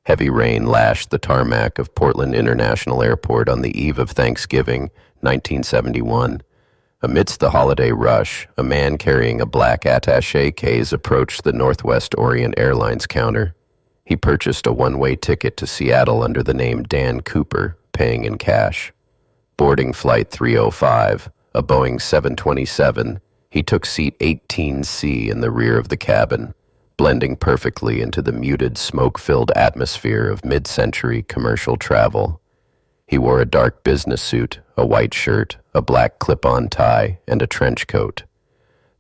Heavy rain lashed the tarmac of Portland International Airport on the eve of Thanksgiving, 1971. Amidst the holiday rush, a man carrying a black attaché case approached the Northwest Orient Airlines counter. He purchased a one-way ticket to Seattle under the name Dan Cooper, paying in cash. Boarding Flight 305, a Boeing 727, he took seat 18C in the rear of the cabin, blending perfectly into the muted, smoke-filled atmosphere of mid-century commercial travel. He wore a dark business suit, a white shirt, a black clip-on tie, and a trench coat.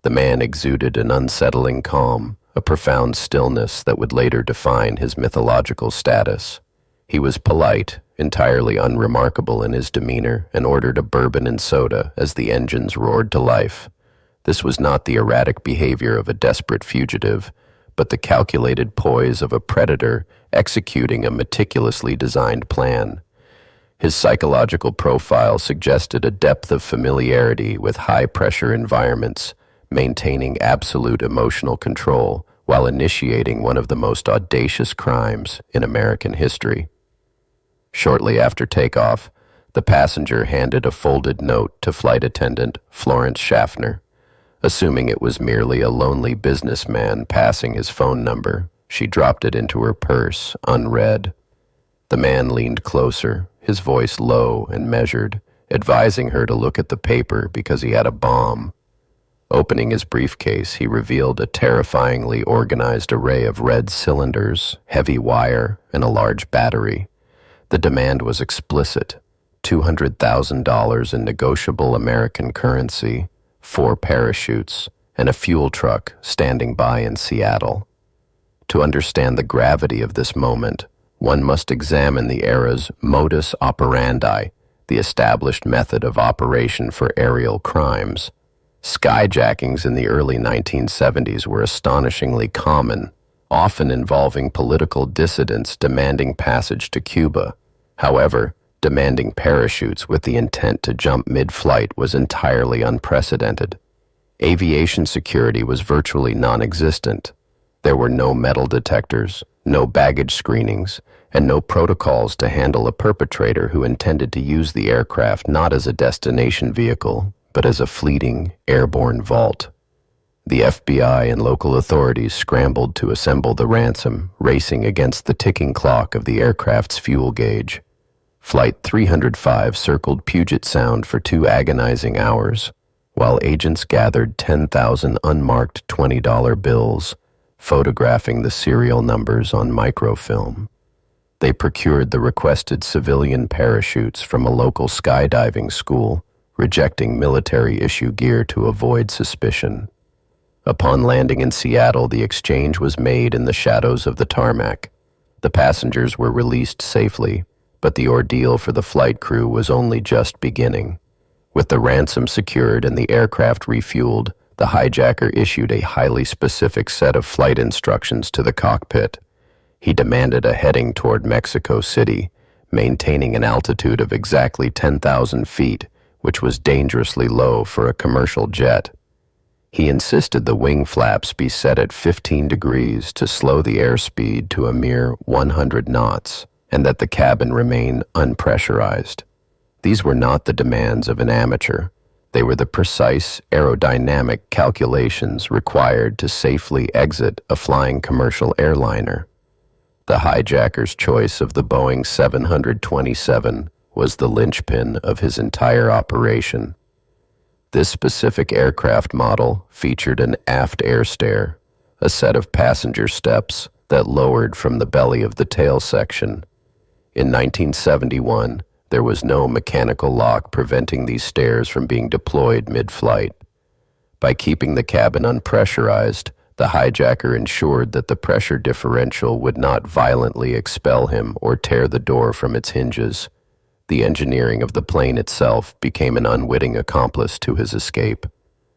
The man exuded an unsettling calm, a profound stillness that would later define his mythological status. He was polite, entirely unremarkable in his demeanor, and ordered a bourbon and soda as the engines roared to life. This was not the erratic behavior of a desperate fugitive, but the calculated poise of a predator executing a meticulously designed plan. His psychological profile suggested a depth of familiarity with high-pressure environments, maintaining absolute emotional control while initiating one of the most audacious crimes in American history. Shortly after takeoff, the passenger handed a folded note to flight attendant Florence Schaffner. Assuming it was merely a lonely businessman passing his phone number, she dropped it into her purse, unread. The man leaned closer, his voice low and measured, advising her to look at the paper because he had a bomb. Opening his briefcase, he revealed a terrifyingly organized array of red cylinders, heavy wire, and a large battery. The demand was explicit: $200,000 in negotiable American currency, 4 parachutes, and a fuel truck standing by in Seattle. To understand the gravity of this moment, one must examine the era's modus operandi, the established method of operation for aerial crimes. Skyjackings in the early 1970s were astonishingly common, often involving political dissidents demanding passage to Cuba. However, demanding parachutes with the intent to jump mid-flight was entirely unprecedented. Aviation security was virtually non-existent. There were no metal detectors, no baggage screenings, and no protocols to handle a perpetrator who intended to use the aircraft not as a destination vehicle, but as a fleeting, airborne vault. The FBI and local authorities scrambled to assemble the ransom, racing against the ticking clock of the aircraft's fuel gauge. Flight 305 circled Puget Sound for 2 agonizing hours, while agents gathered 10,000 unmarked $20 bills, photographing the serial numbers on microfilm. They procured the requested civilian parachutes from a local skydiving school, rejecting military-issue gear to avoid suspicion. Upon landing in Seattle, the exchange was made in the shadows of the tarmac. The passengers were released safely, but the ordeal for the flight crew was only just beginning. With the ransom secured and the aircraft refueled, the hijacker issued a highly specific set of flight instructions to the cockpit. He demanded a heading toward Mexico City, maintaining an altitude of exactly 10,000 feet, which was dangerously low for a commercial jet. He insisted the wing flaps be set at 15 degrees to slow the airspeed to a mere 100 knots, and that the cabin remain unpressurized. These were not the demands of an amateur. They were the precise aerodynamic calculations required to safely exit a flying commercial airliner. The hijacker's choice of the Boeing 727 was the linchpin of his entire operation. This specific aircraft model featured an aft air stair, a set of passenger steps that lowered from the belly of the tail section. In 1971, there was no mechanical lock preventing these stairs from being deployed mid-flight. By keeping the cabin unpressurized, the hijacker ensured that the pressure differential would not violently expel him or tear the door from its hinges. The engineering of the plane itself became an unwitting accomplice to his escape.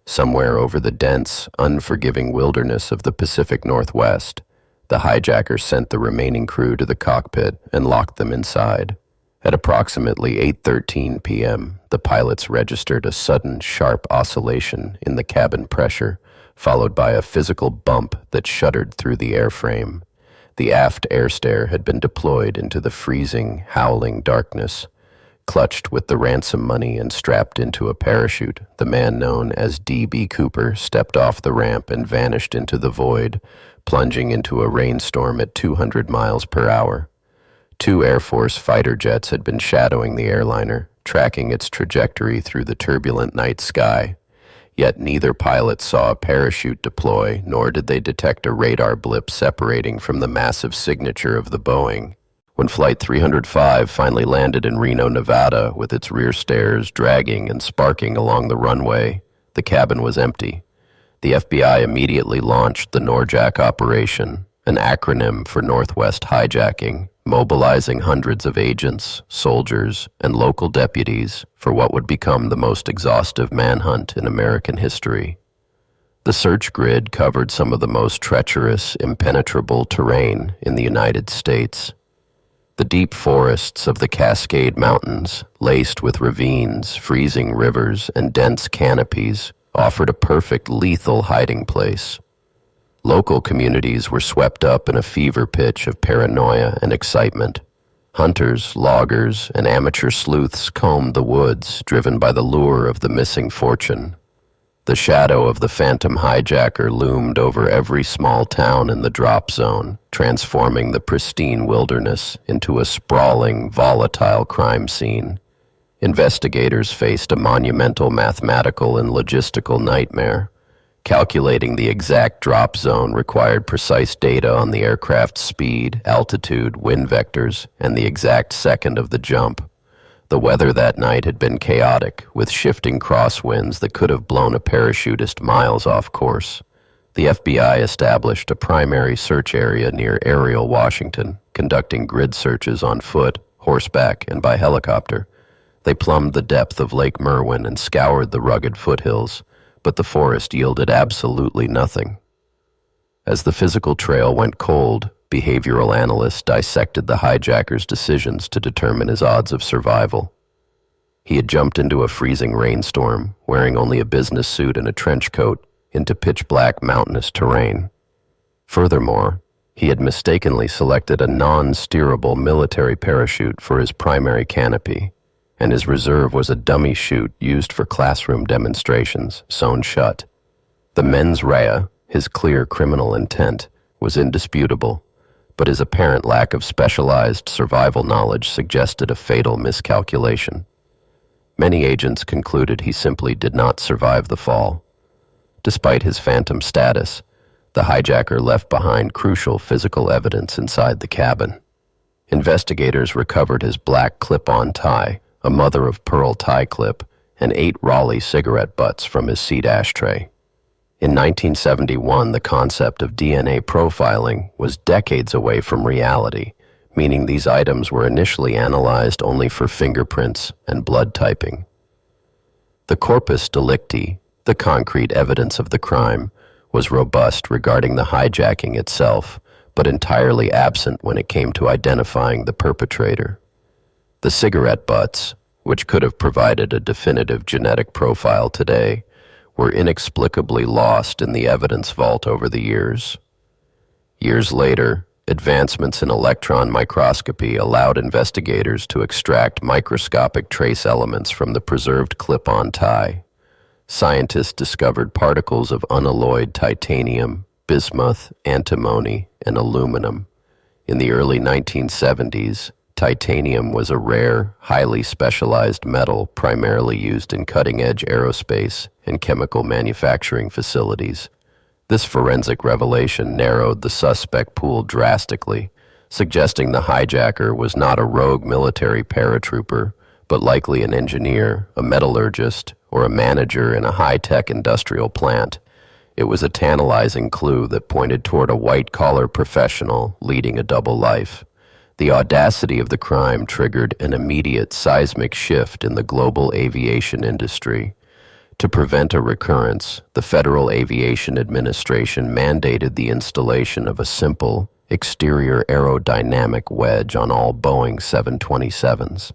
Somewhere over the dense, unforgiving wilderness of the Pacific Northwest, the hijacker sent the remaining crew to the cockpit and locked them inside. At approximately 8:13 p.m., the pilots registered a sudden, sharp oscillation in the cabin pressure, followed by a physical bump that shuddered through the airframe. The aft air stair had been deployed into the freezing, howling darkness. Clutched with the ransom money and strapped into a parachute, the man known as D.B. Cooper stepped off the ramp and vanished into the void, plunging into a rainstorm at 200 miles per hour. 2 Air Force fighter jets had been shadowing the airliner, tracking its trajectory through the turbulent night sky. Yet neither pilot saw a parachute deploy, nor did they detect a radar blip separating from the massive signature of the Boeing. When Flight 305 finally landed in Reno, Nevada, with its rear stairs dragging and sparking along the runway, the cabin was empty. The FBI immediately launched the Norjack operation, an acronym for Northwest hijacking, mobilizing hundreds of agents, soldiers, and local deputies for what would become the most exhaustive manhunt in American history. The search grid covered some of the most treacherous, impenetrable terrain in the United States. The deep forests of the Cascade Mountains, laced with ravines, freezing rivers, and dense canopies, offered a perfect lethal hiding place. Local communities were swept up in a fever pitch of paranoia and excitement. Hunters, loggers, and amateur sleuths combed the woods, driven by the lure of the missing fortune. The shadow of the phantom hijacker loomed over every small town in the drop zone, transforming the pristine wilderness into a sprawling, volatile crime scene. Investigators faced a monumental mathematical and logistical nightmare. Calculating the exact drop zone required precise data on the aircraft's speed, altitude, wind vectors, and the exact second of the jump. The weather that night had been chaotic, with shifting crosswinds that could have blown a parachutist miles off course. The FBI established a primary search area near Ariel, Washington, conducting grid searches on foot, horseback, and by helicopter. They plumbed the depth of Lake Merwin and scoured the rugged foothills, but the forest yielded absolutely nothing. As the physical trail went cold, behavioral analysts dissected the hijacker's decisions to determine his odds of survival. He had jumped into a freezing rainstorm, wearing only a business suit and a trench coat, into pitch-black mountainous terrain. Furthermore, he had mistakenly selected a non-steerable military parachute for his primary canopy, and his reserve was a dummy chute used for classroom demonstrations, sewn shut. The mens rea, his clear criminal intent, was indisputable, but his apparent lack of specialized survival knowledge suggested a fatal miscalculation. Many agents concluded he simply did not survive the fall. Despite his phantom status, the hijacker left behind crucial physical evidence inside the cabin. Investigators recovered his black clip-on tie, a mother-of-pearl tie clip, and 8 Raleigh cigarette butts from his seat ashtray. In 1971, the concept of DNA profiling was decades away from reality, meaning these items were initially analyzed only for fingerprints and blood typing. The corpus delicti, the concrete evidence of the crime, was robust regarding the hijacking itself, but entirely absent when it came to identifying the perpetrator. The cigarette butts, which could have provided a definitive genetic profile today, were inexplicably lost in the evidence vault over the years. Years later, advancements in electron microscopy allowed investigators to extract microscopic trace elements from the preserved clip-on tie. Scientists discovered particles of unalloyed titanium, bismuth, antimony, and aluminum. In the early 1970s, titanium was a rare, highly specialized metal primarily used in cutting-edge aerospace and chemical manufacturing facilities. This forensic revelation narrowed the suspect pool drastically, suggesting the hijacker was not a rogue military paratrooper, but likely an engineer, a metallurgist, or a manager in a high-tech industrial plant. It was a tantalizing clue that pointed toward a white-collar professional leading a double life. The audacity of the crime triggered an immediate seismic shift in the global aviation industry. To prevent a recurrence, the Federal Aviation Administration mandated the installation of a simple, exterior aerodynamic wedge on all Boeing 727s.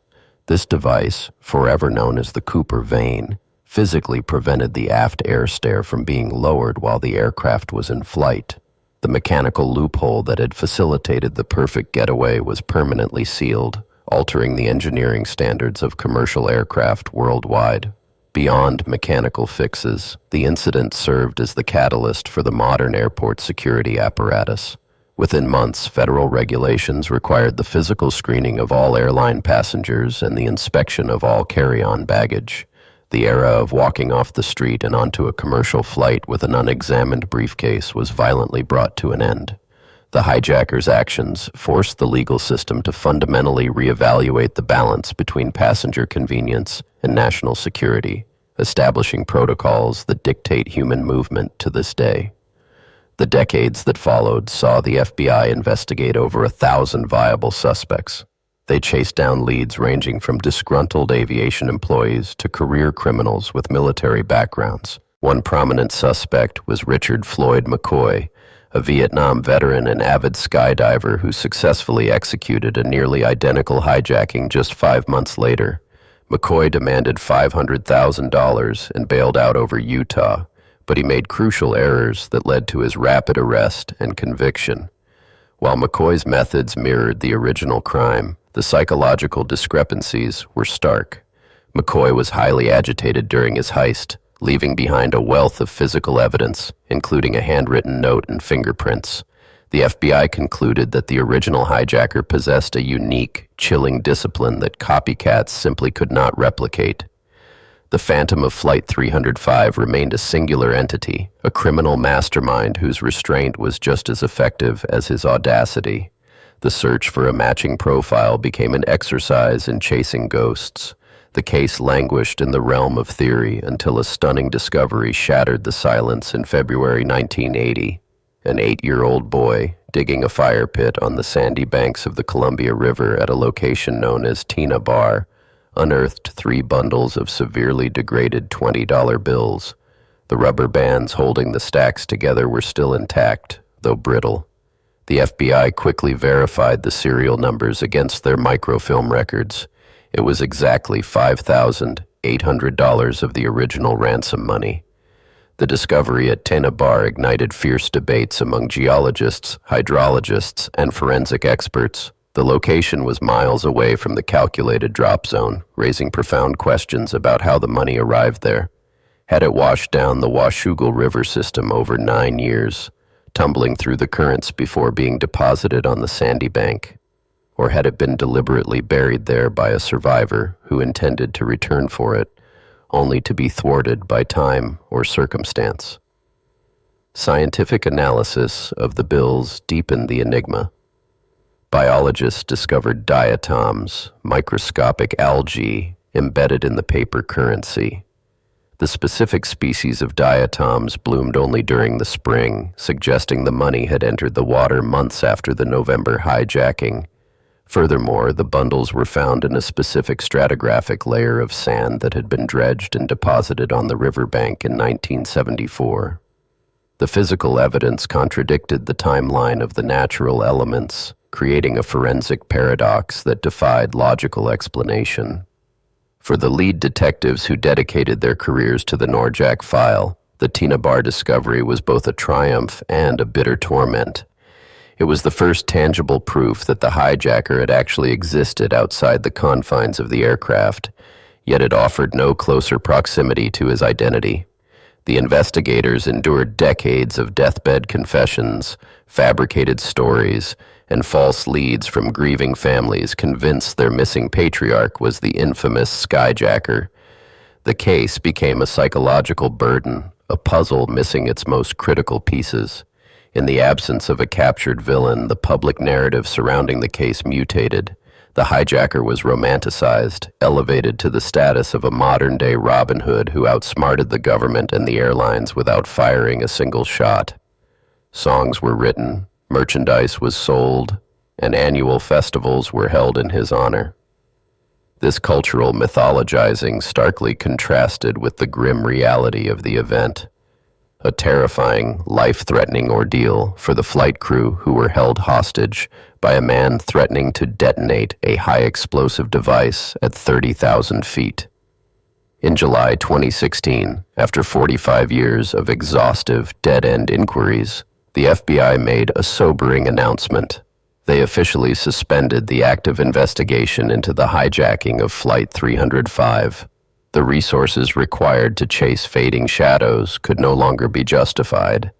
This device, forever known as the Cooper vane, physically prevented the aft air stair from being lowered while the aircraft was in flight. The mechanical loophole that had facilitated the perfect getaway was permanently sealed, altering the engineering standards of commercial aircraft worldwide. Beyond mechanical fixes, the incident served as the catalyst for the modern airport security apparatus. Within months, federal regulations required the physical screening of all airline passengers and the inspection of all carry-on baggage. The era of walking off the street and onto a commercial flight with an unexamined briefcase was violently brought to an end. The hijackers' actions forced the legal system to fundamentally reevaluate the balance between passenger convenience and national security, establishing protocols that dictate human movement to this day. The decades that followed saw the FBI investigate over 1,000 viable suspects. They chased down leads ranging from disgruntled aviation employees to career criminals with military backgrounds. One prominent suspect was Richard Floyd McCoy, a Vietnam veteran and avid skydiver who successfully executed a nearly identical hijacking just 5 months later. McCoy demanded $500,000 and bailed out over Utah, but he made crucial errors that led to his rapid arrest and conviction. While McCoy's methods mirrored the original crime, the psychological discrepancies were stark. McCoy was highly agitated during his heist, leaving behind a wealth of physical evidence, including a handwritten note and fingerprints. The FBI concluded that the original hijacker possessed a unique, chilling discipline that copycats simply could not replicate. The Phantom of Flight 305 remained a singular entity, a criminal mastermind whose restraint was just as effective as his audacity. The search for a matching profile became an exercise in chasing ghosts. The case languished in the realm of theory until a stunning discovery shattered the silence in February 1980. An 8-year-old boy, digging a fire pit on the sandy banks of the Columbia River at a location known as Tina Bar, unearthed 3 bundles of severely degraded $20 bills. The rubber bands holding the stacks together were still intact, though brittle. The FBI quickly verified the serial numbers against their microfilm records. It was exactly $5,800 of the original ransom money. The discovery at Tina Bar ignited fierce debates among geologists, hydrologists, and forensic experts. The location was miles away from the calculated drop zone, raising profound questions about how the money arrived there. Had it washed down the Washougal River system over 9 years, tumbling through the currents before being deposited on the sandy bank? Or had it been deliberately buried there by a survivor who intended to return for it, only to be thwarted by time or circumstance? Scientific analysis of the bills deepened the enigma. Biologists discovered diatoms, microscopic algae, embedded in the paper currency. The specific species of diatoms bloomed only during the spring, suggesting the money had entered the water months after the November hijacking. Furthermore, the bundles were found in a specific stratigraphic layer of sand that had been dredged and deposited on the riverbank in 1974. The physical evidence contradicted the timeline of the natural elements, creating a forensic paradox that defied logical explanation. For the lead detectives who dedicated their careers to the Norjack file, the Tina Bar discovery was both a triumph and a bitter torment. It was the first tangible proof that the hijacker had actually existed outside the confines of the aircraft, yet it offered no closer proximity to his identity. The investigators endured decades of deathbed confessions, fabricated stories, and false leads from grieving families convinced their missing patriarch was the infamous skyjacker. The case became a psychological burden, a puzzle missing its most critical pieces. In the absence of a captured villain, the public narrative surrounding the case mutated. The hijacker was romanticized, elevated to the status of a modern-day Robin Hood who outsmarted the government and the airlines without firing a single shot. Songs were written, merchandise was sold, and annual festivals were held in his honor. This cultural mythologizing starkly contrasted with the grim reality of the event. A terrifying, life-threatening ordeal for the flight crew who were held hostage by a man threatening to detonate a high-explosive device at 30,000 feet. In July 2016, after 45 years of exhaustive, dead-end inquiries, the FBI made a sobering announcement. They officially suspended the active investigation into the hijacking of Flight 305. The resources required to chase fading shadows could no longer be justified.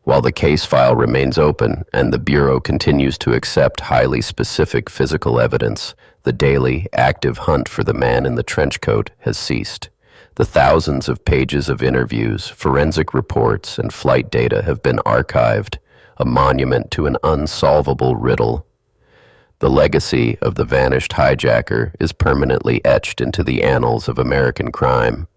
While the case file remains open and the Bureau continues to accept highly specific physical evidence, the daily, active hunt for the man in the trench coat has ceased. The thousands of pages of interviews, forensic reports, and flight data have been archived, a monument to an unsolvable riddle. The legacy of the vanished hijacker is permanently etched into the annals of American crime.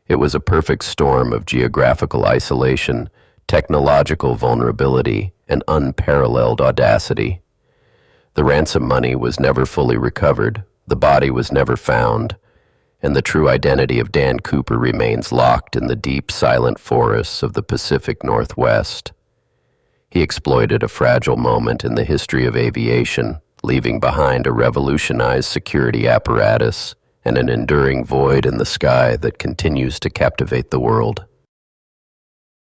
It was a perfect storm of geographical isolation, technological vulnerability, and unparalleled audacity. The ransom money was never fully recovered, the body was never found, and the true identity of Dan Cooper remains locked in the deep, silent forests of the Pacific Northwest. He exploited a fragile moment in the history of aviation, leaving behind a revolutionized security apparatus and an enduring void in the sky that continues to captivate the world.